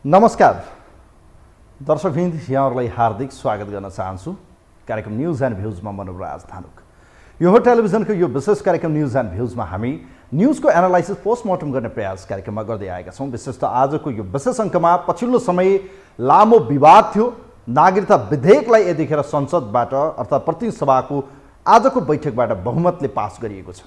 नमस्कार दर्शकवृन्द, यहाँहरूलाई हार्दिक स्वागत गर्न चाहन्छु कार्यक्रम न्यूज एन्ड भ्यूजमा। मनोराज धानुक। यो हो टेलिभिजनको यो विशेष कार्यक्रम न्यूज एन्ड भ्यूजमा हामी न्यूजको एनालाइसिस पोस्टमार्टम गर्ने प्रयास कार्यक्रममा गर्दै आएका छौँ। विशेष त आजको यो विशेष अङ्कमा पछिल्लो समय लामो विवाद थियो। नागरिकता विधेयकलाई यतिखेर संसदबाट अर्थात् प्रतिनिधि सभाको आजको बैठकबाट बहुमतले पास गरिएको छ।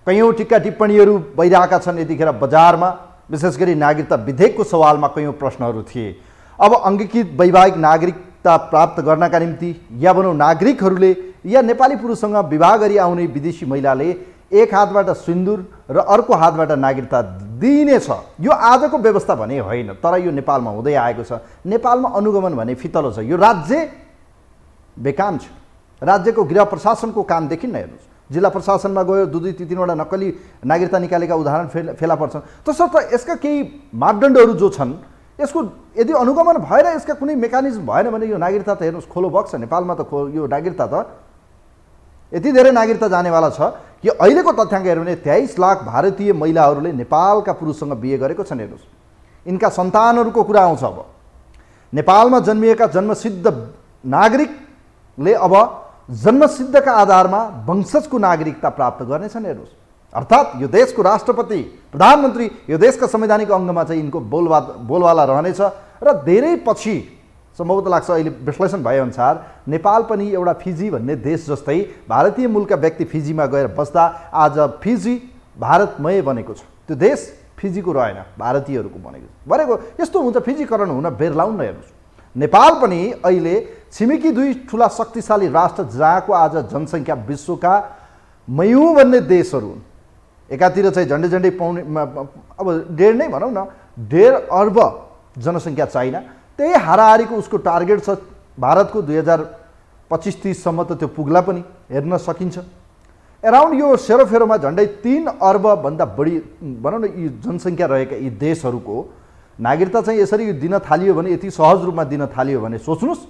कयौँ टिक्का टिप्पणीहरू भइरहेका छन् यतिखेर बजारमा। विशेष गरी नागरिकता विधेयकको सवालमा कयौँ प्रश्नहरू थिए। अब अङ्गीकृत वैवाहिक नागरिकता प्राप्त गर्नका निम्ति या भनौँ नागरिकहरूले या नेपाली पुरुषसँग विवाह गरी आउने विदेशी महिलाले एक हातबाट सिन्दुर र अर्को हातबाट नागरिकता दिइनेछ। यो आजको व्यवस्था भने होइन, तर यो नेपालमा हुँदै आएको छ। नेपालमा अनुगमन भने फितलो छ। यो राज्य बेकाम छ। राज्यको गृह प्रशासनको काम देखिन्न। हेर्नुहोस्, जिल्ला प्रशासनमा गयो, दुई तीनवटा नक्कली नागरिकता निकालेका उदाहरण फेला पर्छन्। तसर्थ यसका केही मापदण्डहरू जो छन्, यसको यदि अनुगमन भएर यसका कुनै मेकानिजम भएन भने यो नागरिकता त हेर्नुहोस् खोलो बग्छ। नेपालमा त यो नागरिकता त यति धेरै नागरिकता जानेवाला छ कि अहिलेको तथ्याङ्क हेऱ्यो भने 23 लाख भारतीय महिलाहरूले नेपालका पुरुषसँग बिहे गरेको छन्। हेर्नुहोस्, यिनका सन्तानहरूको कुरा आउँछ। अब नेपालमा जन्मिएका जन्मसिद्ध नागरिकले अब जन्मसिद्धका आधारमा वंशजको नागरिकता प्राप्त गर्नेछन्। हेर्नुहोस्, अर्थात् यो देशको राष्ट्रपति प्रधानमन्त्री यो देशका संवैधानिक अङ्गमा चाहिँ यिनको बोलवाला रहनेछ। र धेरै पछि सम्भवतः लाग्छ अहिले विश्लेषण भएअनुसार नेपाल पनि एउटा फिजी भन्ने देश जस्तै भारतीय मूलका व्यक्ति फिजीमा गएर बस्दा आज फिजी भारतमय बनेको छ। त्यो देश फिजीको रहेन, भारतीयहरूको बनेको। यस्तो हुन्छ, फिजीकरण हुन बेर लाउन। हेर्नुहोस्, नेपाल पनि अहिले छिमेकी दुई ठुला शक्तिशाली राष्ट्र जहाँको आज जनसङ्ख्या विश्वका मयौँ भन्ने देशहरू हुन्। एकातिर चाहिँ झन्डै पाउने अब 1.5 नै भनौँ न, 1.5 अर्ब जनसङ्ख्या चाइना। त्यही हाराहारीको उसको टार्गेट छ भारतको 2025-30 सम्म त त्यो पुग्ला पनि हेर्न सकिन्छ। एराउन्ड यो सेरोफेरोमा झन्डै 3 अर्बभन्दा बढी भनौँ न यी जनसङ्ख्या रहेका यी देशहरूको नागरिकता चाहिँ यसरी दिन थालियो भने, यति सहज रूपमा दिन थालियो भने सोच्नुहोस्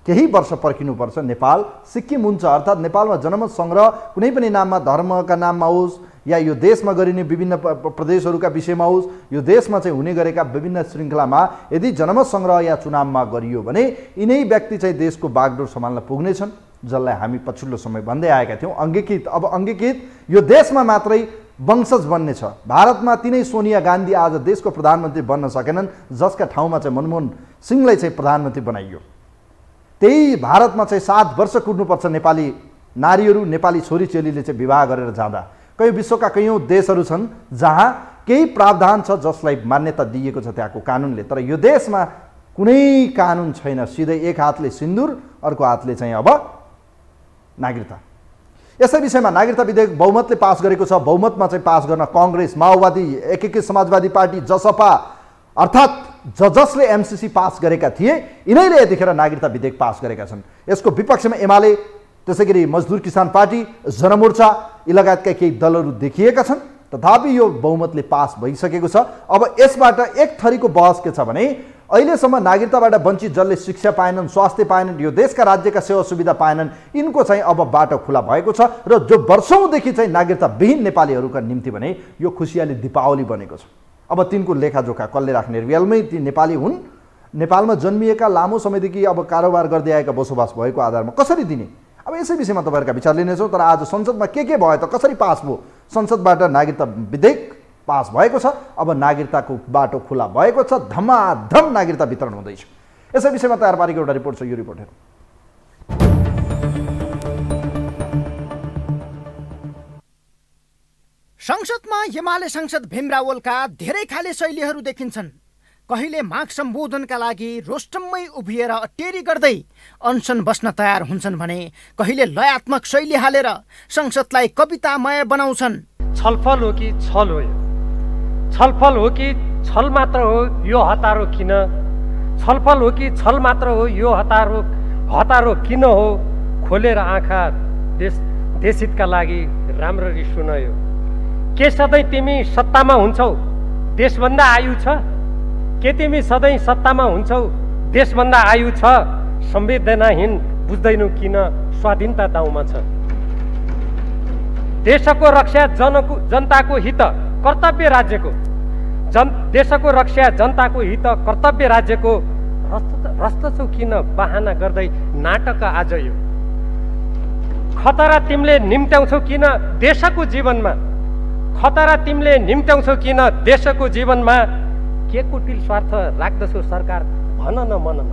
केही वर्ष पर्खिनुपर्छ। नेपाल सिक्किम हुन्छ। अर्थात् नेपालमा जनमत सङ्ग्रह कुनै पनि नाममा, धर्मका नाममा होस् या यो देशमा गरिने विभिन्न प्रदेशहरूका विषयमा होस्, यो देशमा चाहिँ हुने गरेका विभिन्न श्रृङ्खलामा यदि जनमत सङ्ग्रह या चुनावमा गरियो भने यिनै व्यक्ति चाहिँ देशको बागडोर सम्हाल्न पुग्नेछन्, जसलाई हामी पछिल्लो समय भन्दै आएका थियौँ अङ्गीकृत। अब अङ्गीकृत यो देशमा मात्रै वंशज बन्ने छ। भारतमा तिनै सोनिया गान्धी आज देशको प्रधानमन्त्री बन्न सकेनन्, जसका ठाउँमा चाहिँ मनमोहन सिंहलाई चाहिँ प्रधानमन्त्री बनाइयो। त्यही भारतमा चाहिँ 7 वर्ष कुर्नुपर्छ नेपाली नारीहरू, नेपाली छोरीचेलीले चाहिँ विवाह गरेर जाँदा। कयौँ विश्वका कयौँ देशहरू छन् जहाँ केही प्रावधान छ जसलाई मान्यता दिएको छ त्यहाँको कानुनले, तर यो देशमा कुनै कानुन छैन। सिधै एक हातले सिन्दुर, अर्को हातले चाहिँ अब नागरिकता। यसै विषयमा नागरिकता विधेयक बहुमतले पास गरेको छ। बहुमतमा चाहिँ पास गर्न काङ्ग्रेस, माओवादी, एकीकृत समाजवादी पार्टी, जसपा अर्थात् जसले एमसीसी पास गरेका थिए यिनैले यतिखेर नागरिकता विधेयक पास गरेका छन्। यसको विपक्षमा एमाले, त्यसै गरी मजदुर किसान पार्टी, जनमोर्चा यी लगायतका केही दलहरू देखिएका छन्। तथापि यो बहुमतले पास भइसकेको छ। अब यसबाट एक थरीको बहस के छ भने अहिलेसम्म नागरिकताबाट वञ्चित जसले शिक्षा पाएनन्, स्वास्थ्य पाएनन्, यो देशका राज्यका सेवा सुविधा पाएनन्, यिनको चाहिँ अब बाटो खुला भएको छ। र जो वर्षौँदेखि चाहिँ नागरिकता विहीन नेपालीहरूका निम्ति भने यो खुसियाली दीपावली बनेको छ। अब तिनको लेखाजोखा कसले राख्ने? रियलमै ती नेपाली हुन्, नेपालमा जन्मिएका, लामो समयदेखि अब कारोबार गर्दै आएका, बसोबास भएको आधारमा कसरी दिने? अब यसै विषयमा तपाईँहरूका विचार लिनेछौँ। तर आज संसदमा के भयो त, कसरी पास भयो? संसदबाट नागरिकता विधेयक पास भएको छ। अब नागरिकताको बाटो खुला भएको छ। धमाधम नागरिकता वितरण हुँदैछ। यसै विषयमा तयार पारेको एउटा रिपोर्ट छ। यो रिपोर्ट हेरौँ। संसदमा एमाले सांसद भीम रावलका धेरै खाले शैलीहरू देखिन्छन्। कहिले माग सम्बोधनका लागि रोस्टममै उभिएर अटेरी गर्दै अनसन बस्न तयार हुन्छन् भने कहिले लयात्मक शैली हालेर संसदलाई कवितामय बनाउँछन्। छलफल हो कि छल हो? छलफल हो कि छल मात्र हो? यो हतारो किन? छलफल हो कि छल मात्र हो? यो हतारो किन हो? खोलेर आँखा देशहितका लागि राम्ररी सुनायो। के सधैँ तिमी सत्तामा हुन्छौ देशभन्दा आयु छ? के तिमी सधैँ सत्तामा हुन्छौ देशभन्दा आयु छ? संवेदनाहीन बुझ्दैनौ किन स्वाधीनता दाउमा छ? देशको रक्षा जनताको हित कर्तव्य राज्यको देशको रक्षा, जनताको हित, कर्तव्य राज्यको रस्तछौ किन बहाना गर्दै नाटक आज यो? खतरा तिमीले निम्त्याउँछौ किन देशको जीवनमा? खतरा तिमीले निम्त्याउँछौ किन देशको जीवनमा? के कुटिल स्वार्थ राख्दछौ सरकार, भन न मन न।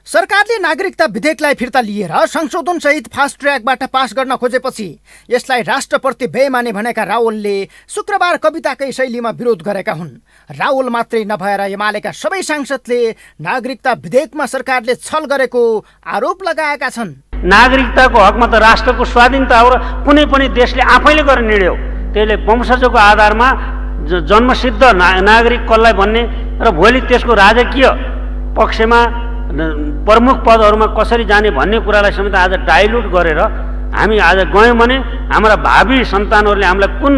सरकारले नागरिकता विधेयकलाई फिर्ता लिएर संशोधन सहित फास्ट ट्र्याकबाट पास गर्न खोजेपछि यसलाई राष्ट्रप्रति बेइमानी भनेका रावलले शुक्रबार कविताकै शैलीमा विरोध गरेका हुन्। रावल मात्रै नभएर एमालेका सबै सांसदले नागरिकता विधेयकमा सरकारले छल गरेको आरोप लगाएका छन्। नागरिकताको हकमा त राष्ट्रको स्वाधीनता हो र कुनै पनि देशले आफैले गर्ने निर्णय हो। त्यसले वंशजको आधारमा जन्मसिद्ध नागरिक कसलाई भन्ने र भोलि त्यसको राजकीय पक्षमा प्रमुख पदहरूमा कसरी जाने भन्ने कुरालाई समेत आज डाइल्युट गरेर हामी आज गयौँ भने हाम्रा भावी सन्तानहरूले हामीलाई कुन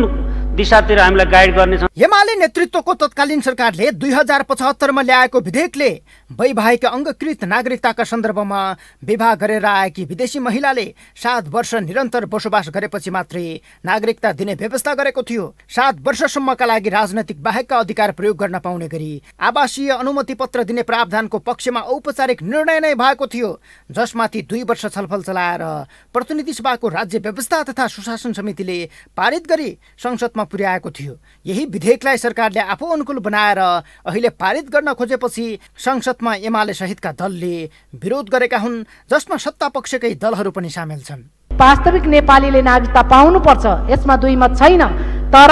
दिशातिर हामीलाई गाइड गर्नेछन्। एमाले नेतृत्वको तत्कालीन सरकारले 2075मा ल्याएको विधेयकले वैवाहिक अङ्गकृत नागरिकताका सन्दर्भमा विवाह गरेर आएकी विदेशी महिलाले 7 वर्ष निरन्तर बसोबास गरेपछि मात्रै नागरिकता दिने व्यवस्था गरेको थियो। 7 वर्षसम्मका लागि राजनैतिक बाहेकका अधिकार प्रयोग गर्न पाउने गरी आवासीय अनुमति पत्र दिने प्रावधानको पक्षमा औपचारिक निर्णय नै भएको थियो, जसमाथि 2 वर्ष छलफल चलाएर प्रतिनिधि सभाको राज्य व्यवस्था तथा सुशासन समितिले पारित गरी संसदमा पुर्याएको थियो। यही विधेयकलाई सरकारले आफू अनुकूल बनाएर अहिले पारित गर्न खोजेपछि संसदमा एमाले सहितका दलले विरोध गरेका हुन्, जसमा सत्ता पक्षकै दलहरू पनि सामेल छन्। वास्तविक नेपालीले नागरिकता पाउनुपर्छ, यसमा दुई मत छैन। तर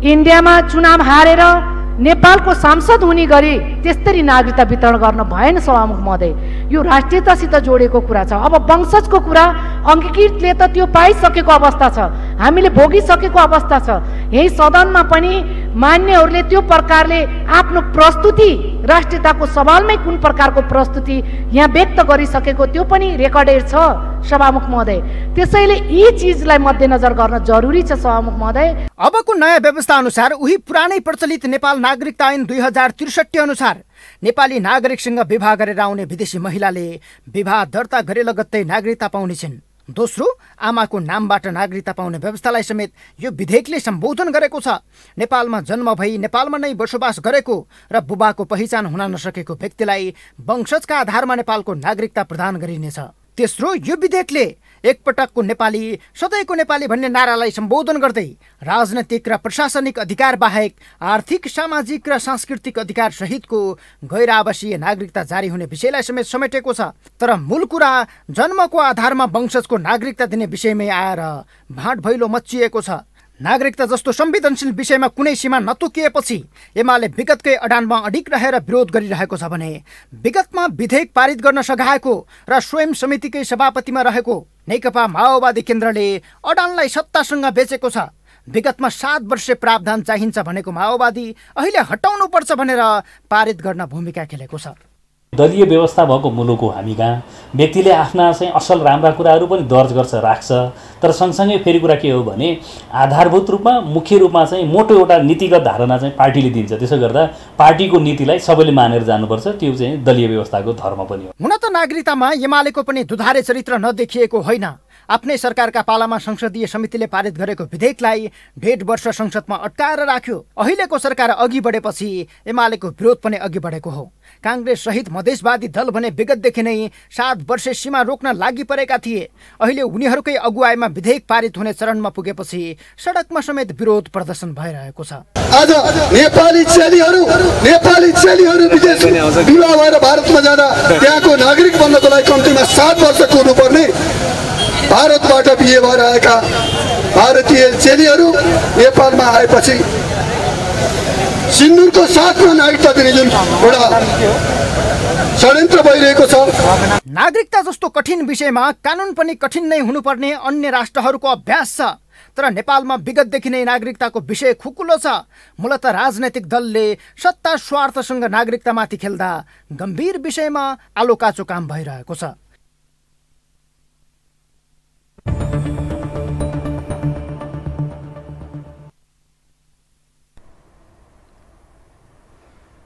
इन्डियामा चुनाव हारेर नेपालको सांसद हुने गरी त्यसरी नागरिकता वितरण गर्न भएन सभामुख महोदय। यो राष्ट्रियतासित जोडेको कुरा छ। अब वंशजको कुरा अङ्गीकृतले त त्यो पाइसकेको अवस्था छ, हामीले भोगिसकेको अवस्था छ। यही सदनमा पनि मान्यहरूले त्यो प्रकारले आफ्नो प्रस्तुति राष्ट्रियताको सवालमै कुन प्रकारको प्रस्तुति यहाँ व्यक्त गरिसकेको त्यो पनि रेकर्डेड छ सभामुख महोदय। त्यसैले यी चिजलाई मध्यनजर गर्न जरुरी छ सभामुख महोदय। अबको नयाँ व्यवस्था अनुसार उही पुरानै प्रचलित नेपाल नागरिकता ऐन 2063 अनुसार नेपाली नागरिकसँग विवाह गरेर आउने विदेशी महिलाले विवाह दर्ता गरे लगत्तै नागरिकता पाउने छिन्। दोस्रो, आमाको नामबाट नागरिकता पाउने व्यवस्थालाई समेत यो विधेयकले सम्बोधन गरेको छ। नेपालमा जन्म भई नेपालमा नै बसोबास गरेको र बुबाको पहिचान हुन नसकेको व्यक्तिलाई वंशजका आधारमा नेपालको नागरिकता प्रदान गरिनेछ। तेस्रो, यो विधेयकले एकपटकको नेपाली सधैँको नेपाली भन्ने नारालाई सम्बोधन गर्दै राजनैतिक र प्रशासनिक अधिकार बाहेक आर्थिक, सामाजिक र सांस्कृतिक अधिकार सहितको गैर आवासीय नागरिकता जारी हुने विषयलाई समेत समेटेको छ। तर मूल कुरा जन्मको आधारमा वंशजको नागरिकता दिने विषयमै आएर भाँड भैलो मच्चिएको छ। नागरिकता जस्तो संवेदनशील विषयमा कुनै सीमा नतोकिएपछि एमाले विगतकै अडानमा अडिग रहेर विरोध गरिरहेको छ भने विगतमा विधेयक पारित गर्न सघाएको र स्वयं समितिकै सभापतिमा रहेको नेकपा माओवादी केन्द्रले अडानलाई सत्तासँग बेचेको छ। विगतमा 7 वर्षे प्रावधान चाहिन्छ भनेको माओवादी अहिले हटाउनु पर्छ भनेर पारित गर्न भूमिका खेलेको छ। दलीय व्यवस्था भएको मुलुक हो हामी कहाँ। व्यक्तिले आफ्ना चाहिँ असल राम्रा कुराहरू पनि दर्ज गर्छ, राख्छ। तर सँगसँगै फेरि कुरा के हो भने आधारभूत रूपमा, मुख्य रूपमा चाहिँ मोटो एउटा नीतिगत धारणा चाहिँ पार्टीले दिन्छ। त्यसो गर्दा पार्टीको नीतिलाई सबैले मानेर जानुपर्छ, त्यो चाहिँ दलीय व्यवस्थाको धर्म पनि हो। हुन त नागरिकतामा एमालेको पनि दुधारे चरित्र नदेखिएको होइन। आफ्नै सरकारका पालामा संसदीय समितिले पारित गरेको विधेयकलाई 1.5 वर्ष संसदमा अड्काएर राख्यो। अहिलेको सरकार अघि बढेपछि एमालेको विरोध पनि अघि बढेको हो। काङ्ग्रेस सहित मधेसवादी दल भने विगतदेखि नै 7 वर्षे सीमा रोक्न लागि परेका थिए। अहिले उनीहरूकै अगुवाईमा विधेयक पारित हुने चरणमा पुगेपछि सडकमा समेत विरोध प्रदर्शन भइरहेको छ। आज नेपाली चेलीहरू विदेश विवाह भएर भारतमा जाँदा त्यहाँको नागरिक बन्नको लागि कम्तीमा 7 वर्ष कुर्नुपर्ने भारतबाट बिहे भएर आएका भारतीय चेलीहरू नेपालमा आएपछि सिन्दुरको साथमा नागरिकता दिने जुन एउटा षड्यन्त्र भइरहेको छ। नागरिकता जस्तो कठिन विषयमा कानुन पनि कठिन नै हुनुपर्ने अन्य राष्ट्रहरूको अभ्यास छ। तर नेपालमा विगतदेखि नै नागरिकताको विषय खुकुलो छ। मूलत राजनैतिक दलले सत्ता स्वार्थसँग नागरिकतामाथि खेल्दा गम्भीर विषयमा आलोकाचो काम भइरहेको छ।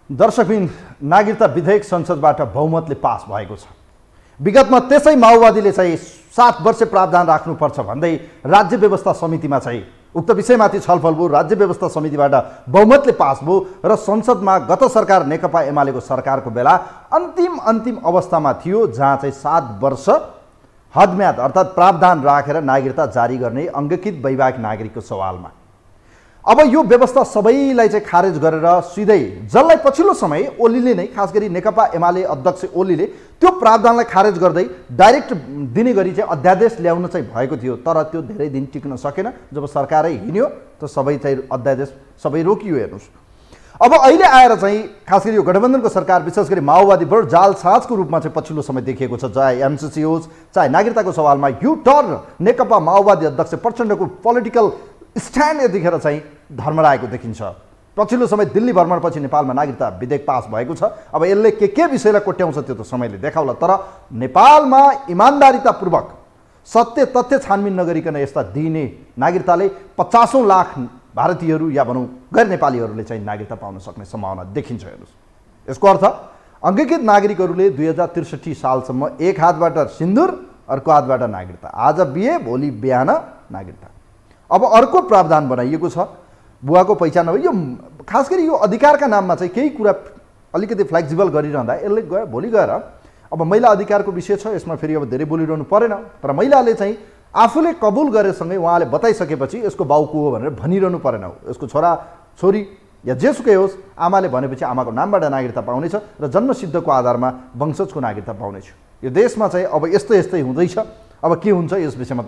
दर्शकबिन, नागरिकता विधेयक संसदबाट बहुमतले पास भएको छ। विगतमा त्यसै माओवादीले चाहिँ 7 वर्ष प्रावधान राख्नुपर्छ भन्दै राज्य व्यवस्था समितिमा चाहिँ उक्त विषयमाथि छलफल भयो, राज्य व्यवस्था समितिबाट बहुमतले पास भयो र संसदमा गत सरकार नेकपा एमालेको सरकारको बेला अन्तिम अवस्थामा थियो, जहाँ चाहिँ 7 वर्ष हदम्याद अर्थात् प्रावधान राखेर नागरिकता जारी गर्ने अङ्गीकृत वैवाहिक नागरिकको सवालमा। अब यो व्यवस्था सबैलाई चाहिँ खारेज गरेर सिधै जसलाई पछिल्लो समय ओलीले नै, खास गरी नेकपा एमाले अध्यक्ष ओलीले त्यो प्रावधानलाई खारेज गर्दै डाइरेक्ट दिने गरी चाहिँ अध्यादेश ल्याउन चाहिँ भएको थियो, तर त्यो धेरै दिन टिक्न सकेन। जब सरकारै हिँड्यो त सबै चाहिँ अध्यादेश सबै रोकियो। हेर्नुहोस्, अब अहिले आएर चाहिँ खास गरी यो गठबन्धनको सरकार विशेष गरी माओवादी बडो जालसाजको रूपमा चाहिँ पछिल्लो समय देखिएको छ। चाहे एमसीसी होस्, चाहे नागरिकताको सवालमा यु टर्न नेकपा माओवादी अध्यक्ष प्रचण्डको पोलिटिकल स्ट्यान्ड यतिखेर चाहिँ धर्मराएको देखिन्छ। पछिल्लो समय दिल्ली भ्रमणपछि नेपालमा नागरिकता विधेयक पास भएको छ। अब यसले के विषयलाई कोट्याउँछ त्यो त समयले देखाउला, तर नेपालमा इमान्दारितापूर्वक सत्य तथ्य छानबिन नगरिकन यस्ता दिने नागरिकताले 50औं लाख भारतीयहरू या भनौँ गैर नेपालीहरूले चाहिँ नागरिकता पाउन सक्ने सम्भावना देखिन्छ। हेर्नुहोस्, यसको अर्थ अङ्गीकृत नागरिकहरूले 2063 सालसम्म एक हातबाट सिन्दुर अर्को हातबाट नागरिकता, आज बिहे भोलि बिहान नागरिकता। अब अर्को प्रावधान बनाइएको छ, बुवाको पहिचान हो। यो खास गरी यो अधिकारका नाममा चाहिँ केही कुरा अलिकति फ्लेक्सिबल गरिरहँदा यसले गयो भोलि गएर अब महिला अधिकारको विषय छ, यसमा फेरि अब धेरै बोलिरहनु परेन, तर महिलाले चाहिँ आफूले कबुल गरेसँगै उहाँले बताइसकेपछि यसको बाउ को हो भनेर भनिरहनु परेन। यसको छोरा छोरी या जेसुकै होस्, आमाले भनेपछि आमाको नामबाट नागरिकता पाउनेछ र जन्मसिद्धको आधारमा वंशजको नागरिकता पाउनेछ। यो देशमा चाहिँ अब यस्तै हुँदैछ। अब के हुन्छ यस विषयमा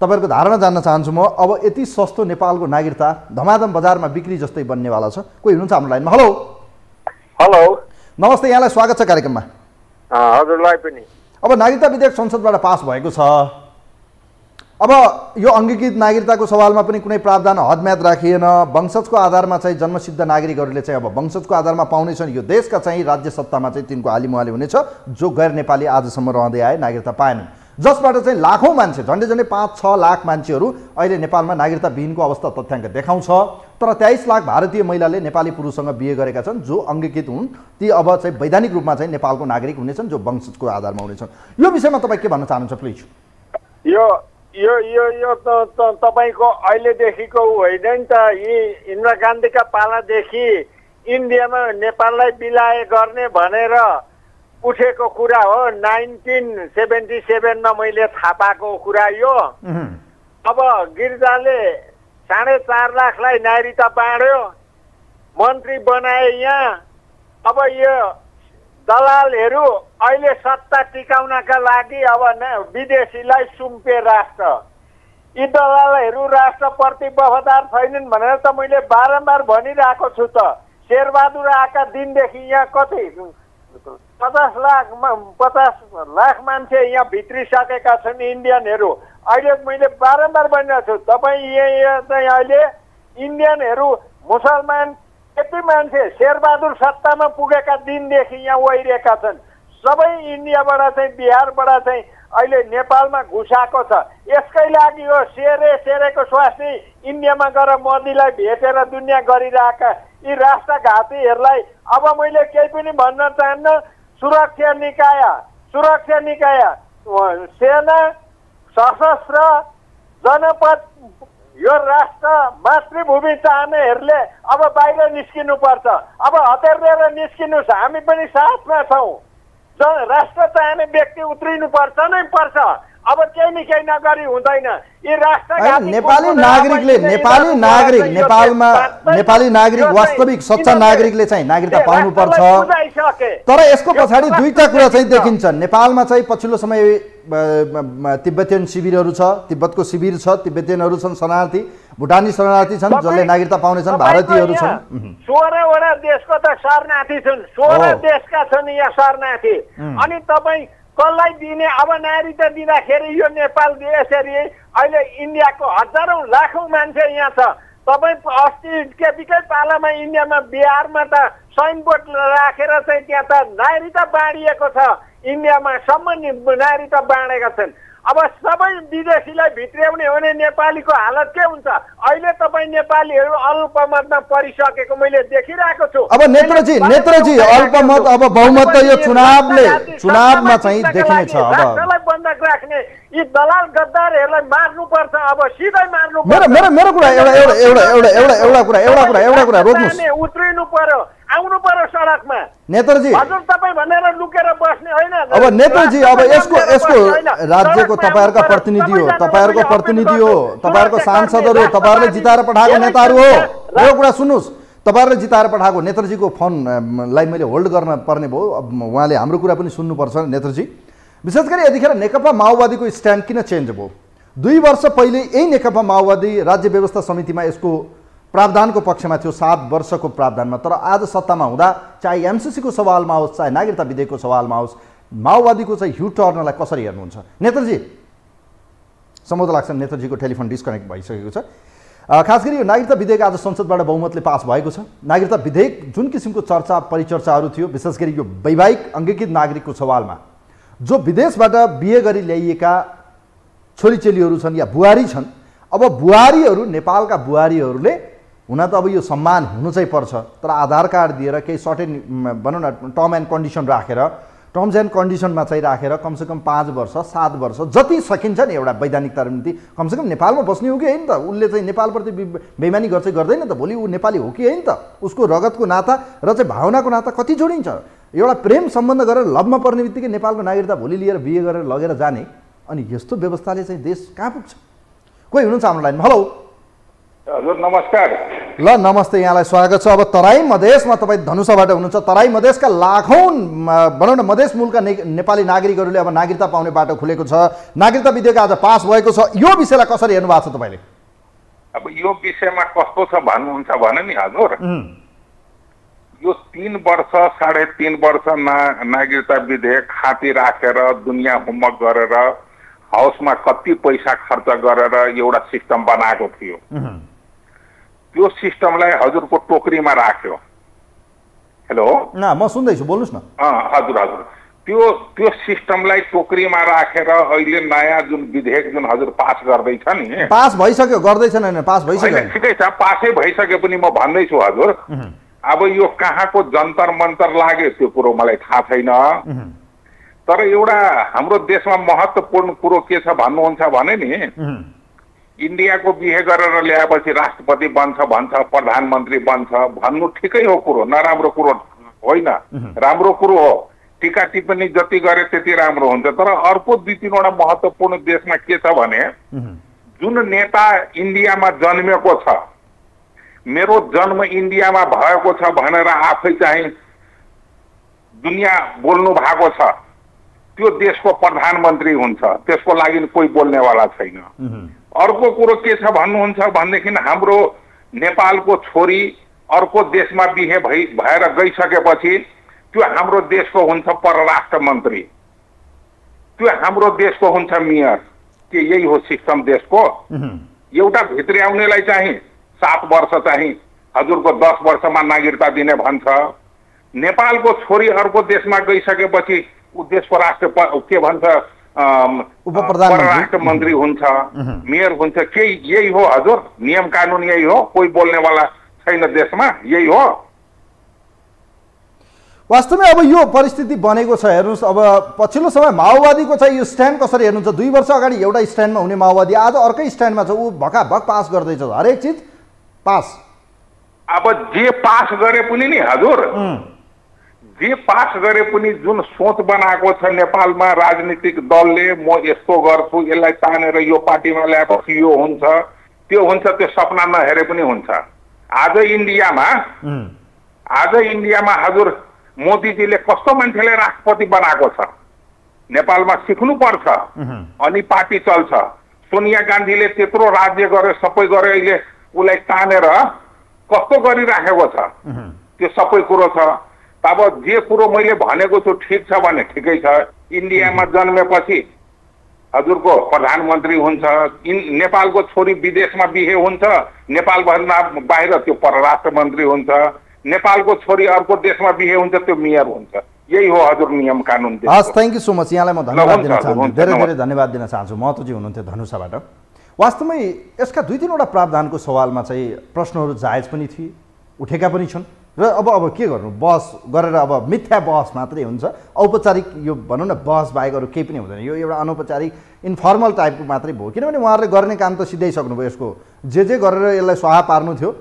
तपाईँहरूको धारणा जान्न चाहन्छु म। अब यति सस्तो नेपालको नागरिकता धमाधम बजारमा बिक्री जस्तै बन्नेवाला छ। कोही हुनुहुन्छ हाम्रो लाइनमा? हेलो हेलो, नमस्ते, यहाँलाई स्वागत छ कार्यक्रममा। हजुरलाई पनि। अब नागरिकता विधेयक संसदबाट पास भएको छ। अब यो अङ्गीकृत नागरिकताको सवालमा पनि कुनै प्रावधान हदम्याद राखिएन। वंशजको आधारमा चाहिँ जन्मसिद्ध नागरिकहरूले चाहिँ अब वंशजको आधारमा पाउनेछन्। यो देशका चाहिँ राज्य सत्तामा चाहिँ तिनको हालिमुहाली हुनेछ जो गैर नेपाली आजसम्म रहँदै आए, नागरिकता पाएनन्, जसबाट चाहिँ लाखौँ मान्छे, झन्डै 5-6 लाख मान्छेहरू अहिले नेपालमा नागरिकता विहीनको अवस्था तथ्याङ्क देखाउँछ। तर 23 लाख भारतीय महिलाले नेपाली पुरुषसँग बिहे गरेका छन् जो अङ्गीकृत हुन्, ती अब चाहिँ वैधानिक रूपमा चाहिँ नेपालको नागरिक हुनेछन् जो वंशजको आधारमा हुनेछन्। यो विषयमा तपाईँ के भन्न चाहनुहुन्छ प्लिज? यो यो यो यो तपाईँको अहिलेदेखिको होइन नि त, यी इन्दिरा गान्धीका पालादेखि इन्डियामा नेपाललाई विलय गर्ने भनेर उठेको कुरा हो। 1977 मैले थाहा पाएको कुरा यो। अब गिरिजाले 4.5 लाखलाई नागरिकता बाँड्यो, मन्त्री बनाए यहाँ। अब यो दलालहरू अहिले सत्ता टिकाउनका लागि अब विदेशीलाई सुम्पे राष्ट्र, यी दलालहरू राष्ट्रप्रति वफादार छैनन् भनेर त मैले बारम्बार भनिरहेको छु त। शेरबहादुर आएका दिनदेखि यहाँ कति 50 लाख मान्छे यहाँ भित्रिसकेका छन् इन्डियनहरू। अहिले मैले बारम्बार भनिरहेको छु, तपाईँ यहाँ चाहिँ अहिले इन्डियनहरू मुसलमान यति मान्छे शेरबहादुर सत्तामा पुगेका दिनदेखि यहाँ ओहिरहेका छन्। सबै इन्डियाबाट चाहिँ बिहारबाट चाहिँ अहिले नेपालमा घुसाएको छ। यसकै लागि हो सेरेको स्वास्नी इन्डियामा गएर मोदीलाई भेटेर दुनियाँ गरिरहेका यी राष्ट्रघातीहरूलाई। अब मैले केही पनि भन्न चाहन्न। सुरक्षा निकाय, सेना, सशस्त्र, जनपद, यो राष्ट्र मातृभूमि चाहनेहरूले अब बाहिर निस्किनु पर्छ। अब हतियार लिएर निस्किनुहोस्, हामी पनि साथमा छौँ। राष्ट्र चाहने व्यक्ति उत्रिनु पर्छ नै पर्छ। अब केही न केही नगरी हुँदैन। यी राष्ट्र नेपाली नागरिक वास्तविक सच्चा नागरिकले चाहिँ नागरिकता पाउनुपर्छ। तर यसको पछाडि दुईटा कुरा चाहिँ देखिन्छ। नेपालमा चाहिँ पछिल्लो समय तिब्बतीयन शिविरहरू छ, तिब्बतको शिविर छ, तिब्बतीयनहरू छन्, शरणार्थी, भुटानी शरणार्थी छन् जसले नागरिकता पाउनेछन्, भारतीयहरू छन्। 16वटा देशको त शरणार्थी छन्, 16 देशका छन् यहाँ शरणार्थी। अनि तपाईँ कसलाई दिने? अब नागरिकता दिँदाखेरि यो नेपाल यसरी अहिले इन्डियाको हजारौँ लाखौँ मान्छे यहाँ छ। तपाईँ अस्ति केपीकै पालामा इन्डियामा बिहारमा त साइनबोर्ड राखेर चाहिँ त्यहाँ त नागरिकता बाँडिएको छ। इन्डियामा सम्म नागरिकता बाँडेका छन्। अब सबै विदेशीलाई भित्र्याउने हो भने नेपालीको हालत के हुन्छ? अहिले तपाईँ नेपालीहरू अल्पमतमा परिसकेको मैले देखिरहेको छु। अब नेत्रजी अल्पमत अब बहुमत त यो चुनावमा चाहिँ देखिनेछ। अब राष्ट्रलाई बन्धक राख्ने यी दलाल गद्दारहरूलाई मार्नुपर्छ, अब सिधै मार्नु। मेरो कुरा एउटा कुरा रोक्नुस्। उत्रिनु पर्यो, आउनु पर्यो सडकमा। नेत्रजी हजुर तपाईँ भनेर लुकेर बस्ने होइन। अब नेत्रजी अब यसको राज्यको तपाईहरुका प्रतिनिधि हो, तपाईहरुको सांसदहरू, तपाईहरुले जिताएर पठाएको नेताहरू हो। यो कुरा सुन्नुस्, तपाईहरुले जिताएर पठाएको नेत्रजीको फोनलाई मैले होल्ड गर्न पर्ने भयो। अब उहाँले हाम्रो कुरा पनि सुन्नुपर्छ नेत्रजी। विशेष गरी यतिखेर नेकपा माओवादीको स्ट्यान्ड किन चेन्ज भयो? 2 वर्ष पहिले यही नेकपा माओवादी राज्य व्यवस्था समितिमा यसको प्रावधानको पक्षमा थियो, 7 वर्षको प्रावधानमा। तर आज सत्तामा हुँदा चाहे एमसीसीको सवालमा होस्, चाहे नागरिकता विधेयकको सवालमा होस्, माओवादीको चाहिँ यु टर्नलाई कसरी हेर्नुहुन्छ नेत्रजी? सम्भवतः लाग्छ नेत्रजीको टेलिफोन डिस्कनेक्ट भइसकेको छ। खास गरी यो नागरिकता विधेयक आज संसदबाट बहुमतले पास भएको छ। नागरिकता विधेयक जुन किसिमको चर्चा परिचर्चाहरू थियो, विशेष गरी यो वैवाहिक अङ्गीकृत नागरिकको सवालमा जो विदेशबाट बिहे गरी ल्याइएका छोरीचेलीहरू छन् या बुहारी छन्, अब बुहारीहरू नेपालका बुहारीहरूले हुन त अब यो सम्मान हुनु चाहिँ पर्छ, तर आधार कार्ड दिएर केही सर्टेन भनौँ न टर्म एन्ड कन्डिसन राखेर, टर्म्स एन्ड कन्डिसनमा चाहिँ राखेर कमसेकम 5 वर्ष 7 वर्ष जति सकिन्छ नि एउटा वैधानिकता निम्ति कमसेकम नेपालमा बस्ने हो कि होइन त? उसले चाहिँ नेपालप्रति बेइमानी गर्छ गर्दैन त? भोलि ऊ नेपाली हो कि होइन त? उसको रगतको नाता र चाहिँ भावनाको नाता कति जोडिन्छ? एउटा प्रेम सम्बन्ध गरेर लभमा पर्ने बित्तिकै नेपालको नागरिकता भोलि लिएर बिहे गरेर लगेर जाने, अनि यस्तो व्यवस्थाले चाहिँ देश कहाँ पुग्छ? कोही हुनुहुन्छ हाम्रो लाइनमा? हेलो हजुर नमस्कार। ल नमस्ते, यहाँलाई स्वागत छ। अब तराई मधेसमा तपाईँ धनुषाबाट हुनुहुन्छ। तराई मधेसका लाखौँ भनौँ न मधेस मूलका नेपाली नागरिकहरूले अब नागरिकता पाउने बाटो खुलेको छ। नागरिकता विधेयक आज पास भएको छ। यो विषयलाई कसरी हेर्नु भएको छ तपाईँले? अब यो विषयमा कस्तो छ भन्नुहुन्छ भने नि हजुर, यो 3 वर्ष 3.5 वर्ष नागरिकता विधेयक खाती राखेर दुनियाँ होमवर्क गरेर हाउसमा कति पैसा खर्च गरेर एउटा सिस्टम बनाएको थियो। त्यो सिस्टमलाई हजुरको टोकरीमा राख्यो। हेलो म सुन्दैछु, बोल्नुस् न। हजुर त्यो सिस्टमलाई टोकरीमा राखेर अहिले नयाँ जुन विधेयक जुन हजुर पास गर्दैछ नि, पास भइसक्यो, गर्दैछन् हैन? पास भइसक्यो, ठिकै छ, पासै भइसके पनि म भन्दैछु हजुर, अब यो कहाँको जन्तर मन्तर लाग्यो त्यो कुरो मलाई थाहा छैन। तर एउटा हाम्रो देशमा महत्त्वपूर्ण कुरो के छ भन्नुहुन्छ भने नि, इन्डियाको बिहे गरेर ल्याएपछि राष्ट्रपति बन्छ भन्छ, प्रधानमन्त्री बन्छ भन्नु ठिकै हो कुरो, नराम्रो कुरो होइन, राम्रो कुरो हो। टीका टिप्पणी जति गरे त्यति राम्रो हुन्छ। तर अर्को 2-3वटा महत्त्वपूर्ण देशमा के छ भने, जुन नेता इन्डियामा जन्मेको छ, मेरो जन्म इन्डियामा भएको छ भनेर आफै चाहिँ दुनियाँ बोल्नु भएको छ, त्यो देशको प्रधानमन्त्री हुन्छ, त्यसको लागि कोही बोल्नेवाला छैन। अर्को कुरो के छ भन्नुहुन्छ भनेदेखि हाम्रो नेपालको छोरी अर्को देशमा बिहे भएर गइसकेपछि त्यो हाम्रो देशको हुन्छ परराष्ट्र मन्त्री, त्यो हाम्रो देशको हुन्छ मेयर। के यही हो सिस्टम देशको? एउटा भित्र्याउनेलाई चाहिँ 7 वर्ष चाहिँ हजुरको 10 वर्षमा नागरिकता दिने भन्छ। नेपालको छोरी अर्को देशमा गइसकेपछि ऊ देशको के भन्छ परराष्ट्र मन्त्री हुन्छ, मेयर हुन्छ। के यही हो हजुर? नियम कानुन यही हो? कोही बोल्नेवाला छैन देशमा? यही हो वास्तवमै। अब यो परिस्थिति बनेको छ, हेर्नुहोस्। अब पछिल्लो समय माओवादीको चाहिँ यो स्ट्यान्ड कसरी हेर्नुहुन्छ? 2 वर्ष अगाडि एउटा स्ट्यान्डमा हुने माओवादी आज अर्कै स्ट्यान्डमा छ। ऊ भकाभक पास गर्दैछ, हरेक चिज पास। अब जे पास गरे पनि नि हजुर, जे पास गरे पनि जुन सोच बनाएको छ नेपालमा राजनीतिक दलले, म यस्तो गर्छु, यसलाई तानेर यो पार्टीमा ल्याएपछि यो हुन्छ, त्यो हुन्छ, त्यो सपना नहेरे पनि हुन्छ। आज इन्डियामा हजुर मोदीजीले कस्तो मान्छेले राष्ट्रपति बनाएको छ नेपालमा सिक्नु पर्छ, अनि पार्टी चल्छ। सोनिया गान्धीले त्यत्रो राज्य गरे, सबै गरे, अहिले उसलाई तानेर कस्तो गरिराखेको छ, त्यो सबै कुरो छ। अब जे कुरो मैले भनेको छु ठिक छ भने ठिकै छ। इन्डियामा जन्मेपछि हजुरको प्रधानमन्त्री हुन्छ, नेपालको छोरी विदेशमा बिहे हुन्छ, नेपालभन्दा बाहिर त्यो परराष्ट्र मन्त्री हुन्छ, नेपालको छोरी अर्को देशमा बिहे हुन्छ, त्यो मेयर हुन्छ। यही हो हजुर नियम कानुन। हस्, थ्याङ्क यू सो मच। यहाँलाई म धन्यवाद दिन हुन्छ, चाहन्छु, हुन्छ, धेरै धेरै धन्यवाद दिन चाहन्छु। महतोजी हुनुहुन्थ्यो धनुषाबाट। वास्तवमै यसका 2-3वटा प्रावधानको सवालमा चाहिँ प्रश्नहरू जायज पनि थिए, उठेका पनि छन् र अब के गर्नु, बहस गरेर अब मिथ्या बहस मात्रै हुन्छ, औपचारिक यो भनौँ न बहस बाहेक अरू केही पनि हुँदैन। यो एउटा अनौपचारिक इन्फर्मल टाइपको मात्रै भयो, किनभने उहाँहरूले गर्ने काम त सिधाइसक्नुभयो। यसको जे गरेर यसलाई स्वाहा पार्नु थियो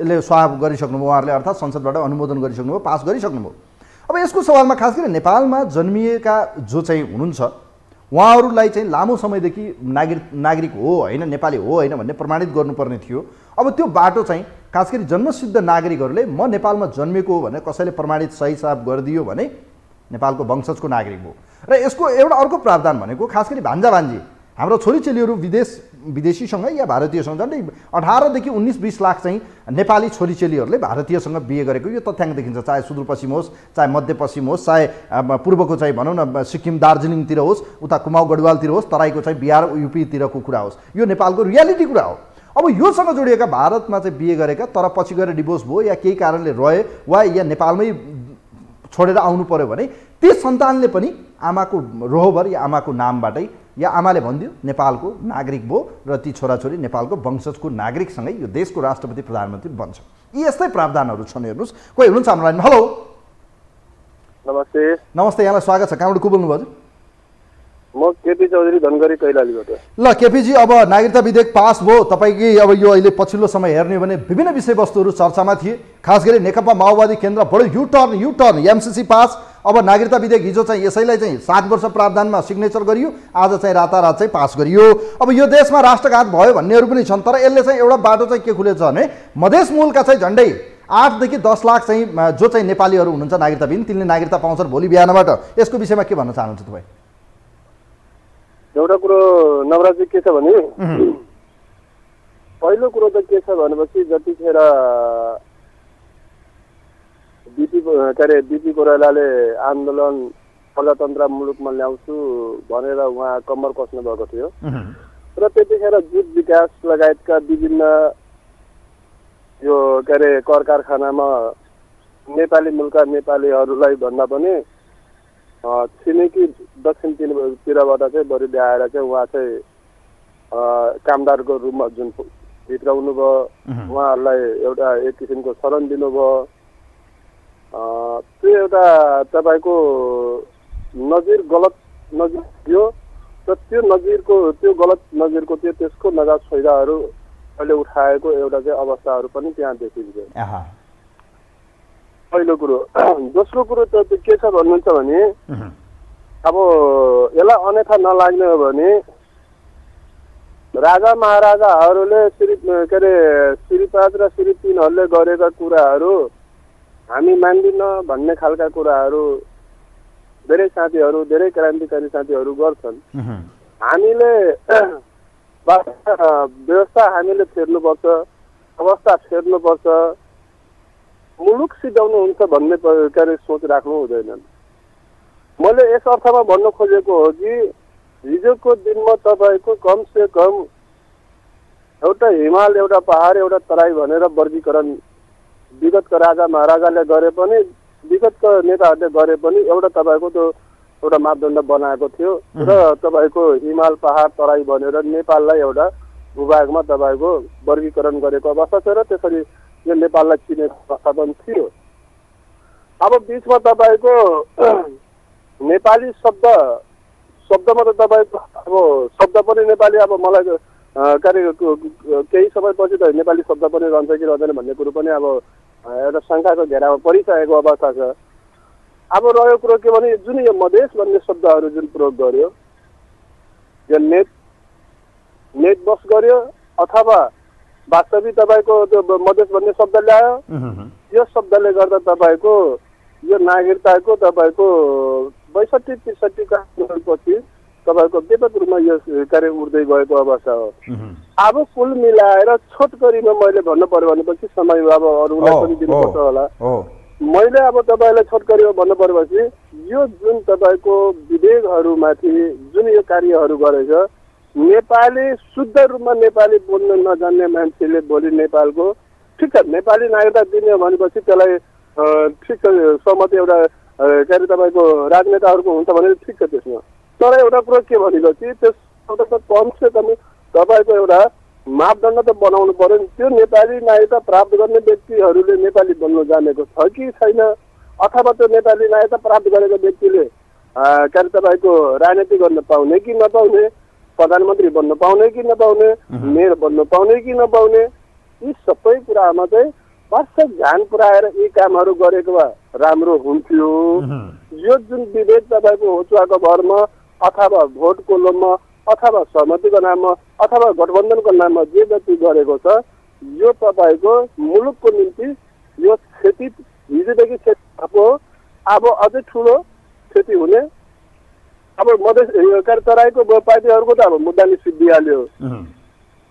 यसले स्वाहा गरिसक्नुभयो उहाँहरूले, अर्थात् संसदबाट अनुमोदन गरिसक्नुभयो, पास गरिसक्नुभयो। अब यसको सवालमा खास गरी नेपालमा जन्मिएका जो चाहिँ हुनुहुन्छ उहाँहरूलाई चाहिँ लामो समयदेखि नागरिक हो होइन, नेपाली हो होइन भन्ने प्रमाणित गर्नुपर्ने थियो। अब त्यो बाटो चाहिँ खास गरी जन्मसिद्ध नागरिकहरूले म नेपालमा जन्मेको हो भनेर कसैले प्रमाणित सही साफ गरिदियो भने नेपालको वंशजको नागरिक हो। र यसको एउटा अर्को प्रावधान भनेको खास गरी भान्जा भान्जी हाम्रो छोरीचेलीहरू विदेशीसँग या भारतीयसँग झन्डै 18 देखि 19-20 लाख चाहिँ नेपाली छोरीचेलीहरूले भारतीयसँग बिहे गरेको यो तथ्याङ्क देखिन्छ। चाहे सुदूरपश्चिम होस्, चाहे मध्यपश्चिम होस्, चाहे पूर्वको चाहिँ भनौँ न सिक्किम दार्जिलिङतिर होस्, उता कुमाऊ गढवालतिर होस्, तराईको चाहिँ बिहार युपीतिरको कुरा होस्, यो नेपालको रियालिटी कुरा हो। अब योसँग जोडिएका भारतमा चाहिँ बिहे गरेका तर पछि गएर डिभोर्स भयो या केही कारणले रहे वा या नेपालमै छोडेर आउनु पर्यो भने त्यस सन्तानले पनि आमाको रोहबर या आमाको नामबाटै या आमाले भनिदियो नेपालको नागरिक भयो र ती छोराछोरी नेपालको वंशजको नागरिकसँगै यो देशको राष्ट्रपति प्रधानमन्त्री बन्छ। यी यस्तै प्रावधानहरू छन्। हेर्नुहोस्, कोही हुनुहुन्छ हाम्रो लाइनमा। हेलो, नमस्ते। नमस्ते, यहाँलाई स्वागत छ। कहाँबाट को बोल्नुभयो? म केपी चौधरी धनगढी कैलालीबाट। ल केपीजी, अब नागरिकता विधेयक पास भयो, तपाईँकै अब यो अहिले पछिल्लो समय हेर्ने भने विभिन्न विषयवस्तुहरू चर्चामा थिए। खास गरी नेकपा माओवादी केन्द्र बडो युटर्न एमसीसी पास। अब नागरिकता विधेयक हिजो चाहिँ यसैलाई चाहिँ 7 वर्ष प्रावधानमा सिग्नेचर गरियो, आज चाहिँ रातारात चाहिँ पास गरियो। अब यो देशमा राष्ट्रघात भयो भन्नेहरू पनि छन्, तर यसले चाहिँ एउटा बाटो चाहिँ के खुलेछ भने मधेस मूलका चाहिँ झन्डै 8 देखि 10 लाख चाहिँ जो चाहिँ नेपालीहरू हुनुहुन्छ नागरिकताविहीन, तिनले नागरिकता पाउँछन् भोलि बिहानबाट। यसको विषयमा के भन्न चाहनुहुन्छ तपाईँ? एउटा कुरो नवराजी के छ भने पहिलो कुरो त के छ भनेपछि जतिखेर बिपी कोइरालाले आन्दोलन प्रजातन्त्र मुलुकमा ल्याउँछु भनेर उहाँ कम्मर कस्नु भएको थियो र त्यतिखेर जुट विकास लगायतका विभिन्न यो कर कारखानामा नेपाली मुलुकका नेपालीहरूलाई भन्दा पनि छिमेकी दक्षिणतिरबाट चाहिँ बरु ल्याएर चाहिँ उहाँ चाहिँ कामदारको रूपमा जुन भित्राउनु भयो, उहाँहरूलाई एउटा एक किसिमको शरण दिनुभयो। त्यो एउटा तपाईँको नजिर गलत नजिर थियो र त्यो गलत नजिरको त्यसको नजात फाइदाहरू अहिले उठाएको एउटा चाहिँ अवस्थाहरू पनि त्यहाँ देखिन्छ। पहिलो कुरो। दोस्रो कुरो त के छ भन्नुहुन्छ भने अब यसलाई अन्यथा नलाग्ने हो भने राजा महाराजाहरूले श्री 5 र श्री 3हरूले गरेका कुराहरू हामी मान्दिन भन्ने खालका कुराहरू धेरै साथीहरू, धेरै क्रान्तिकारी साथीहरू गर्छन्। हामीले व्यवस्था हामीले फेर्नुपर्छ, अवस्था फेर्नुपर्छ, मुलुक सिधाउनु हुन्छ भन्ने सोच राख्नु हुँदैन। मैले यस अर्थमा भन्न खोजेको हो कि हिजोको दिनमा तपाईँको कम से कम एउटा हिमाल, एउटा पहाड, एउटा तराई भनेर वर्गीकरण विगतका राजा महाराजाले गरे पनि विगतका नेताहरूले गरे पनि एउटा तपाईँको त्यो एउटा मापदण्ड बनाएको थियो र तपाईँको हिमाल पहाड तराई भनेर नेपाललाई एउटा भूभागमा तपाईँको वर्गीकरण गरेको अवस्था छ र त्यसरी यो नेपाललाई चिनेको अवस्था पनि थियो। अब बिचमा तपाईँको नेपाली शब्दमा त तपाईँको अब शब्द पनि नेपाली, अब मलाई केही समयपछि त नेपाली शब्द पनि रहन्छ कि रहँदैन भन्ने कुरो पनि अब एउटा शङ्काको घेरामा परिसकेको अवस्था छ। अब रह्यो कुरो के भने जुन यो मधेस भन्ने शब्दहरू जुन प्रयोग गर्यो, यो नेट बस गर्यो अथवा वास्तविक तपाईँको त्यो मधेस भन्ने शब्द ल्यायो, यो शब्दले गर्दा तपाईँको यो नागरिकताको तपाईँको 62-63 का पछि तपाईँको व्यापक रूपमा यो कार्य उड्दै गएको अवस्था हो। अब कुल मिलाएर छोटकरीमा मैले भन्नु पर्यो भनेपछि समय अब अरूलाई पनि दिनुपर्छ होला। मैले अब तपाईँलाई छोटकरीमा भन्नु पर्योपछि यो जुन तपाईँको विधेयकहरूमाथि जुन यो कार्यहरू गरेछ, नेपाली शुद्ध रूपमा नेपाली बोल्न नजान्ने मान्छेले भोलि नेपालको ठिक छ नेपाली नागरिकता दिने भनेपछि त्यसलाई ठिक छ सहमति एउटा के अरे तपाईँको राजनेताहरूको हुन्छ भने ठिक छ त्यसमा। तर एउटा कुरो के भनेपछि त्यसबाट त कमसे कम तपाईँको एउटा मापदण्ड त बनाउनु पर्यो नि। त्यो नेपाली नागरिकता प्राप्त गर्ने व्यक्तिहरूले नेपाली बन्नु जानेको छ कि छैन, अथवा त्यो नेपाली नागरिकता प्राप्त गरेको व्यक्तिले के अरे तपाईँको राजनीति गर्न पाउने कि नपाउने, प्रधानमन्त्री बन्न पाउने कि नपाउने, मेयर बन्न पाउने कि नपाउने, यी सबै कुरामा चाहिँ वर्ष ध्यान पुऱ्याएर यी कामहरू गरेको भए राम्रो हुन्थ्यो। यो जुन विभेद तपाईँको होचुवाको भरमा अथवा भोटको लोभमा अथवा सहमतिको नाममा अथवा गठबन्धनको नाममा जे जति गरेको छ, यो तपाईँको मुलुकको निम्ति यो क्षति हिजोदेखि क्षति अब अझै ठुलो क्षति हुने। अब मधेस तराईको पार्टीहरूको त अब मुद्दा निस्किदिइहाल्यो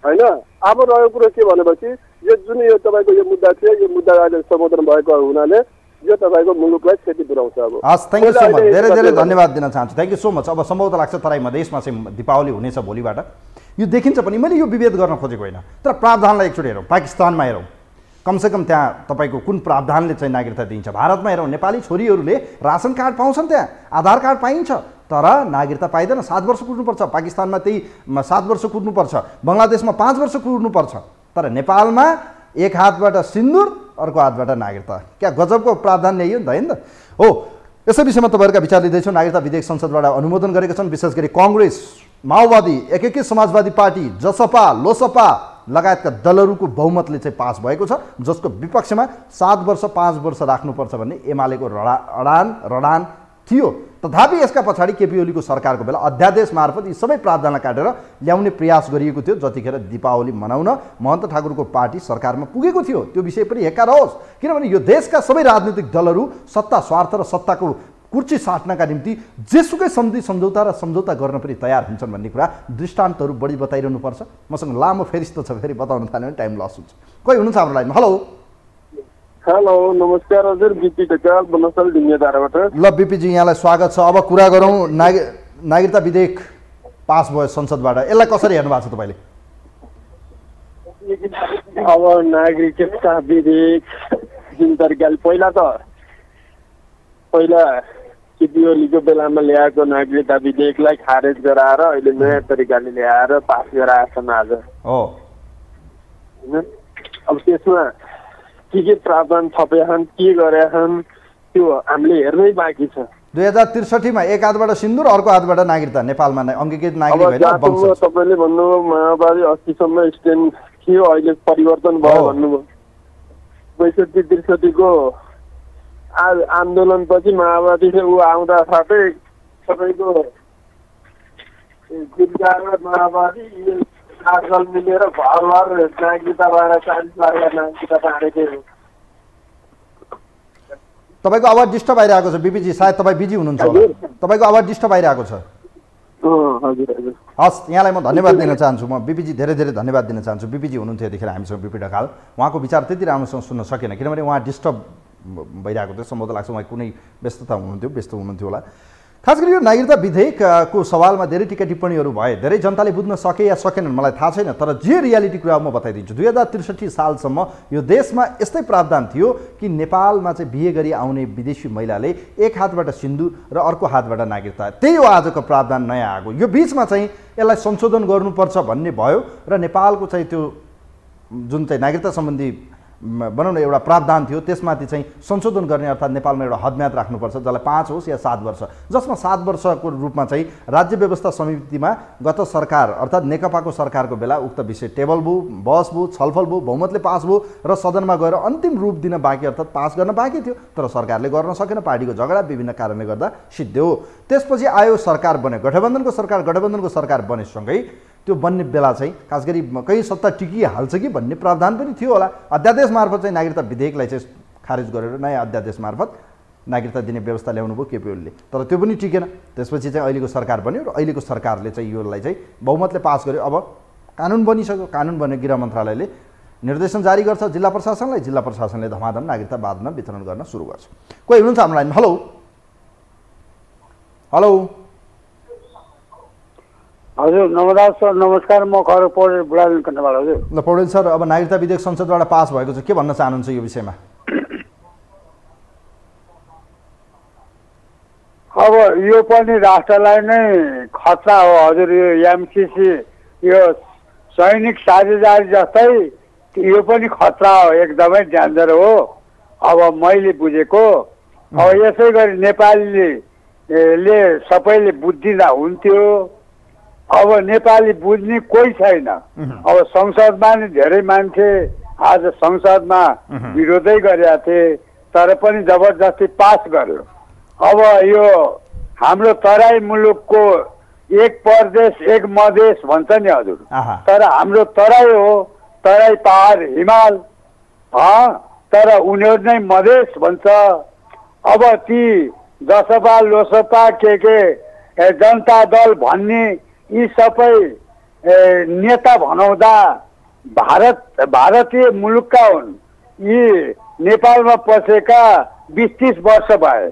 होइन। अब रहेको कुरो के भनेपछि यो जुन यो तपाईँको यो मुद्दा थियो, यो मुद्दा अहिले सम्बोधन भएको हुनाले यो तपाईँको मुलुकलाई क्षति पुर्याउँछ। अब हस्, थ्याङ्क यू सो मच, धेरै धेरै धन्यवाद दिन चाहन्छु। Thank you so much. अब सम्भवतः लाग्छ तराई मधेसमा चाहिँ दीपावली हुनेछ भोलिबाट, यो देखिन्छ पनि। मैले यो विभेद गर्न खोजेको होइन, तर प्रावधानलाई एकचोटि हेरौँ। पाकिस्तानमा हेरौँ, कमसेकम त्यहाँ तपाईँको कुन प्रावधानले चाहिँ नागरिकता दिन्छ। भारतमा हेरौँ, नेपाली छोरीहरूले रासन कार्ड पाउँछन्, त्यहाँ आधार कार्ड पाइन्छ, तर नागरिकता पाइँदैन। 7 वर्ष कुर्नुपर्छ। पाकिस्तानमा त्यही 7 वर्ष कुर्नुपर्छ। बङ्गलादेशमा 5 वर्ष कुर्नुपर्छ। तर नेपालमा एक हातबाट सिन्दुर, अर्को हातबाट नागरिकता। क्या गजबको प्रावधान ल्याइयो नि त, होइन त? हो, यसै विषयमा तपाईँहरूका विचार लिँदैछौँ। नागरिकता विधेयक संसदबाट अनुमोदन गरेका छन्। विशेष गरी कङ्ग्रेस, माओवादी, एकीकृत समाजवादी पार्टी, जसपा, लोसपा लगायतका दलहरूको बहुमतले चाहिँ पास भएको छ, जसको विपक्षमा 7 वर्ष 5 वर्ष राख्नुपर्छ भन्ने एमालेको रडान थियो। तथापि यसका पछाडि केपी ओलीको सरकारको बेला अध्यादेश मार्फत यी सबै प्रावधानलाई काटेर ल्याउने प्रयास गरिएको थियो, जतिखेर दीपावली मनाउन महन्त ठाकुरको पार्टी सरकारमा पुगेको थियो। त्यो विषय पनि हेक्का रहोस्, किनभने यो देशका सबै राजनीतिक दलहरू सत्ता स्वार्थ र सत्ताको कुर्ची साट्नका निम्ति जेसुकै सन्धि सम्झौता गर्न पनि तयार हुन्छन् भन्ने कुरा दृष्टान्तहरू बढी बताइरहनुपर्छ। मसँग लामो फेरिस्तो छ, फेरि बताउन थाल्यो भने टाइम लस हुन्छ। कोही हुनुहुन्छ हाम्रो लाइनमा? हेलो हेलो, नमस्कार हजुर, बिपी ढकाल बनस्थल ढुङ्गेधाराबाट। ल बिपीजी, यहाँलाई स्वागत छ। अब कुरा गरौँ, नागरिकता विधेयक पास भयो संसदबाट, यसलाई कसरी हेर्नु भएको छ तपाईँले? अब नागरिकता विधेयक जुन तरिकाले पहिला केपी ओलीको बेलामा ल्याएको नागरिकता विधेयकलाई खारेज गराएर अहिले नयाँ तरिकाले ल्याएर पास गराएछन् आज होइन। अब त्यसमा के प्रावधान थपेछन्, के गरेछन्, त्यो हामीले हेर्नै बाँकी छ। 2063 मा एक हातबाट सिन्दुर, अर्को हातबाट नागरिकता। नेपालमा नै अंगीकृत नागरिक होइन। तपाईँले भन्नुभयो माओवादी अस्तिसम्म स्ट्यान्ड थियो, अहिले परिवर्तन भयो भन्नुभयो। 65-63 को आन्दोलनपछि माओवादी ऊ आउँदा साथै सबैको माओवादी आजकल मिलेर घर नागरिकताबाट 40 लाख नागरिकता बाँडेकै हो। तपाईको आवाज डिस्टर्ब आइरहेको छ बिपीजी, सायद तपाईँ बिजी हुनुहुन्छ होला। तपाईको आवाज डिस्टर्ब आइरहेको छ। हस्, यहाँलाई म धन्यवाद दिन चाहन्छु। म बिपीजी धेरै धेरै धन्यवाद दिन चाहन्छु। बिपीजी हुनुहुन्थ्यो यतिखेर हामीसँग, बिपी ढकाल। उहाँको विचार त्यति राम्रोसँग सुन्न सकेन, किनभने उहाँ डिस्टर्ब भइरहेको थियो। सम्भवतः लाग्छ उहाँ कुनै व्यस्त हुनुहुन्थ्यो होला। खास गरी यो नागरिकता विधेयकको सवालमा धेरै टिका टिप्पणीहरू भए, धेरै जनताले बुझ्न सके या सकेनन् मलाई थाहा छैन, तर जे रियालिटी कुरा म बताइदिन्छु। 2063 सालसम्म यो देशमा यस्तै प्रावधान थियो कि नेपालमा चाहिँ बिहे गरी आउने विदेशी महिलाले एक हातबाट सिन्दुर र अर्को हातबाट नागरिकता। त्यही हो आजको प्रावधान नयाँ आएको। यो बिचमा चाहिँ यसलाई संशोधन गर्नुपर्छ भन्ने भयो र नेपालको चाहिँ त्यो जुन चाहिँ नागरिकता सम्बन्धी बनाउने एउटा प्रावधान थियो, त्यसमाथि चाहिँ संशोधन गर्ने, अर्थात् नेपालमा एउटा हदम्याद राख्नुपर्छ, जसलाई 5 होस् या 7 वर्ष, जसमा 7 वर्षको रूपमा चाहिँ राज्य व्यवस्था समितिमा गत सरकार अर्थात् नेकपाको सरकारको बेला उक्त विषय टेबल भयो, बहस भयो, छलफल भयो, बहुमतले पास भयो र सदनमा गएर अन्तिम रूप दिन बाँकी अर्थात् पास गर्न बाँकी थियो, तर सरकारले गर्न सकेन। पार्टीको झगडा विभिन्न कारणले गर्दा सिद्धियो। त्यसपछि आयो सरकार बन्यो, गठबन्धनको सरकार बनेसँगै त्यो बन्ने बेला चाहिँ खास गरी कहीँ सत्ता टिकिहाल्छ कि भन्ने प्रावधान पनि थियो होला। अध्यादेश मार्फत चाहिँ नागरिकता विधेयकलाई चाहिँ खारेज गरेर नयाँ अध्यादेश मार्फत नागरिकता दिने व्यवस्था ल्याउनु भयो केपी ओलीले, तर त्यो पनि टिकेन। त्यसपछि चाहिँ अहिलेको सरकार बन्यो र अहिलेको सरकारले चाहिँ योलाई चाहिँ बहुमतले पास गर्यो। अब कानुन बनिसक्यो। कानुन बन्यो, गृह मन्त्रालयले निर्देशन जारी गर्छ जिल्ला प्रशासनलाई, जिल्ला प्रशासनले धमाधम नागरिकता बाँड्न वितरण गर्न सुरु गर्छ। कोही हुनुहुन्छ हाम्रो लाइनमा? हेलो हेलो हजुर, नमस्कार। म खर पौडेल बुढालिङ कण्ठबाट। हजुर ल पौडेल सर, अब नागरिकता विधेयक संसदबाट पास भएको छ, के भन्न चाहनुहुन्छ यो विषयमा? यो पनि राष्ट्रलाई नै खतरा हो हजुर। यो एमसिसी यो सैनिक साझेदारी जस्तै यो पनि खतरा हो, एकदमै डेन्जर हो। अब मैले बुझेको अब यसै गरी नेपालीले सबैले बुझिदिँदा हुन्थ्यो। अब नेपाली बुझ्ने कोही छैन। अब संसदमा नि धेरै मान्छे आज संसदमा विरोधै गरेका थिए, तर पनि जबरजस्ती पास गर्यो। अब यो हाम्रो तराई मुलुकको एक प्रदेश एक मधेस भन्छ नि हजुर, तर हाम्रो तराई हो, तराई पहाड हिमाल, तर उनीहरू नै मधेस भन्छ। अब ती जसपा लोसपा के जनता दल भन्ने यी सबै नेता भनाउँदा भारतीय मुलुकका हुन्। यी नेपालमा पसेका 20-30 वर्ष भए।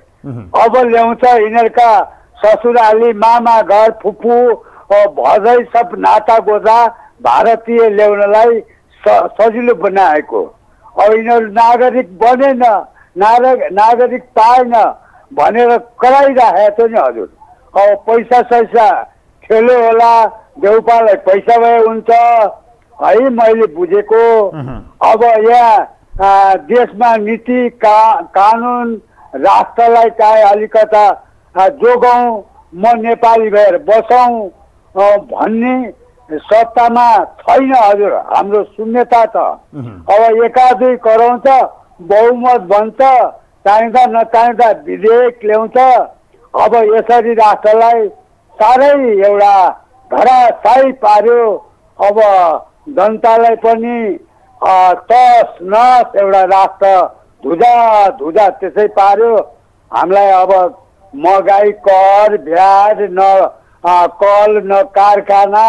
अब ल्याउँछ यिनीहरूका ससुराली मामा घर फुपू भजै सब नाता गोजा भारतीय ल्याउनलाई सजिलो बनाएको। अब यिनीहरू नागरिक बनेन, नागरिक पाएन भनेर कराइराखेको थियो नि हजुर। अब पैसा सैसा खेल्यो होला, देउपालाई पैसा भए हुन्छ है, मैले बुझेको। अब यहाँ देशमा नीति कानुन राष्ट्रलाई चाहिँ अलिकता जोगाउँ, म नेपाली भएर बसौँ भन्ने सत्तामा छैन हजुर हाम्रो शून्यता त। अब एकादुई कराउँछ, बहुमत भन्छ, चाहिँदा नचाहिँदा विधेयक ल्याउँछ। अब यसरी राष्ट्रलाई साह्रै एउटा धराशायी पार्यो। अब जनतालाई पनि तस नस एउटा राष्ट्र धुजा त्यसै पार्यो। हामीलाई अब महँगाई, कर, ब्याज, न कल न कारखाना,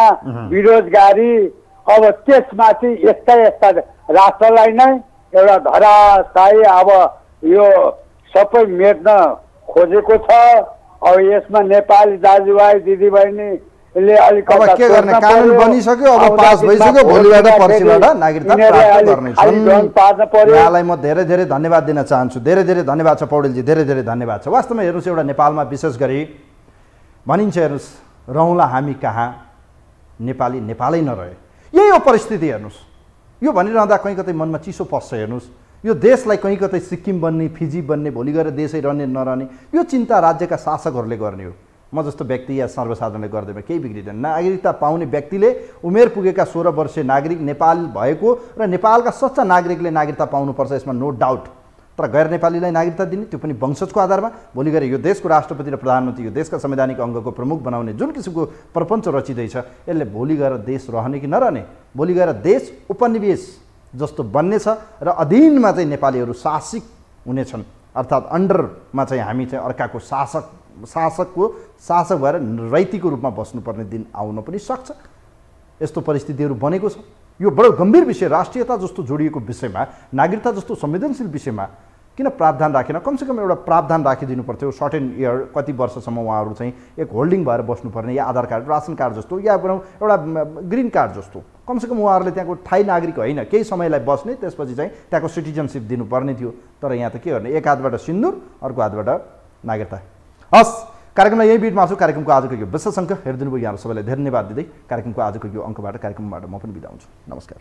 बेरोजगारी, अब त्यसमाथि यस्ता राष्ट्रलाई नै एउटा धराशायी अब यो सबै मेट्न खोजेको छ। अब यसमा नेपाली दाजुभाइ दिदीबहिनीले अब के गर्ने, कानुन बनिसक्यो, अब पास भइसक्यो, भोलिबाट पर्सिबाट नागरिकता प्राप्त गर्नेछन्। यहाँलाई म धेरै धेरै धन्यवाद दिन चाहन्छु। धेरै धेरै धन्यवाद छ पौडेलजी, धेरै धेरै धन्यवाद छ। वास्तवमा हेर्नुहोस्, एउटा नेपालमा विशेष गरी भनिन्छ हेर्नुहोस्, रहँला हामी कहाँ नेपाली नेपालै नरहे, यही हो परिस्थिति। हेर्नुहोस्, यो भनिरहँदा कहीँ कतै मनमा चिसो पस्छ। हेर्नुहोस्, यो देशलाई कहीँ कतै सिक्किम बन्ने, फिजी बन्ने, भोलि गएर देशै रहने नरहने, यो चिन्ता राज्यका शासकहरूले गर्ने हो। म जस्तो व्यक्ति या सर्वसाधारणले गर्दैमा केही बिग्रिँदैन। नागरिकता पाउने व्यक्तिले उमेर पुगेका 16 वर्षीय नागरिक नेपाल भएको र नेपालका सच्चा नागरिकले नागरिकता पाउनुपर्छ, यसमा नो डाउट। तर गैर नेपालीलाई नागरिकता दिने, त्यो पनि वंशजको आधारमा, भोलि गएर यो देशको राष्ट्रपति र प्रधानमन्त्री, यो देशका संवैधानिक अङ्गको प्रमुख बनाउने जुन किसिमको प्रपञ्च रचिँदैछ, यसले भोलि गएर देश रहने कि नरहने, भोलि गएर देश उपनिवेश जस्तो बन्नेछ र अधीनमा चाहिँ नेपालीहरू शासित हुनेछन्। अर्थात् अन्डरमा चाहिँ हामी चाहिँ अर्काको शासकको शासक भएर रैतीको रूपमा बस्नुपर्ने दिन आउन पनि सक्छ। यस्तो परिस्थितिहरू बनेको छ। यो बडो गम्भीर विषय, राष्ट्रियता जस्तो जोडिएको विषयमा, नागरिकता जस्तो संवेदनशील विषयमा किन प्रावधान राखेन? कमसेकम एउटा प्रावधान राखिदिनु पर्थ्यो। सर्टेन इयर कति वर्षसम्म उहाँहरू चाहिँ एक होल्डिङ भएर बस्नुपर्ने, या आधार कार्ड, रासन कार्ड जस्तो, या एउटा ग्रिन कार्ड जस्तो, कमसेकम उहाँहरूले त्यहाँको थाई नागरिक होइन, केही समयलाई बस्ने, त्यसपछि चाहिँ त्यहाँको सिटिजनसिप दिनुपर्ने थियो। तर यहाँ त के गर्ने, एक हातबाट सिन्दुर, अर्को हातबाट नागरिकता। हस्, कार्यक्रमलाई यही बिटमा छु। कार्यक्रमको आजको यो विशेष अङ्क हेरिदिनु भयो, यहाँहरू सबैलाई धन्यवाद दिँदै कार्यक्रमको आजको यो अङ्कबाट कार्यक्रमबाट म पनि बिदा हुन्छु। नमस्कार।